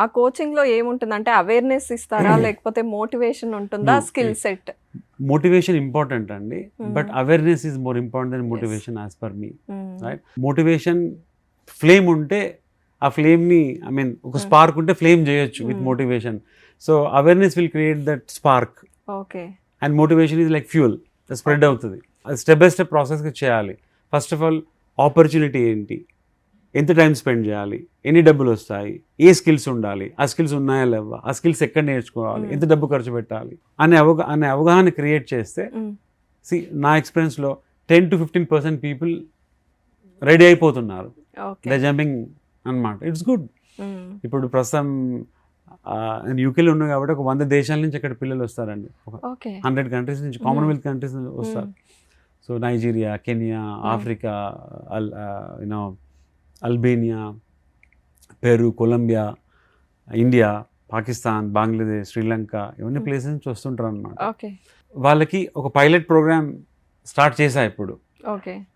ఆ కోచింగ్ లో ఏముంటుంది అంటే అవేర్నెస్ ఇస్తారా లేకపోతే మోటివేషన్ ఉంటుందా స్కిల్ సెట్? మోటివేషన్ ఇంపార్టెంట్ అండి, but awareness is more important then motivation as per me. Right, motivation flame ఉంటే ఆ ఫ్లేమ్ని ఐ మీన్ ఒక స్పార్క్ ఉంటే ఫ్లేమ్ చేయొచ్చు with motivation. So awareness will create that spark. Okay. And motivation is like fuel, spread అవుతుంది. అది step by step ప్రాసెస్గా చేయాలి. First of all opportunity ఏంటి, ఎంత టైం స్పెండ్ చేయాలి, ఎన్ని డబ్బులు వస్తాయి, ఏ స్కిల్స్ ఉండాలి, ఆ స్కిల్స్ ఉన్నాయా లేవా, ఆ స్కిల్స్ ఎక్కడ నేర్చుకోవాలి, ఎంత డబ్బు ఖర్చు పెట్టాలి అనే అవగాహన క్రియేట్ చేస్తే నా ఎక్స్పీరియన్స్లో 10 to 15% పీపుల్ రెడీ అయిపోతున్నారు. దే జంపింగ్ అన్నమాట. It's good. ఇప్పుడు ప్రస్తుతం నేను యూకేలో ఉన్నా కాబట్టి ఒక 100 దేశాల నుంచి అక్కడ పిల్లలు వస్తారండి. ఒక 100 కంట్రీస్ నుంచి, కామన్వెల్త్ కంట్రీస్ నుంచి వస్తారు. So Nigeria, Kenya, Africa, Albania, Peru, Colombia, India, Pakistan, Bangladesh, Sri Lanka, ఇవన్నీ ప్లేసెస్ నుంచి వస్తుంటారు అన్నమాట. వాళ్ళకి ఒక పైలట్ ప్రోగ్రామ్ స్టార్ట్ చేశా ఇప్పుడు.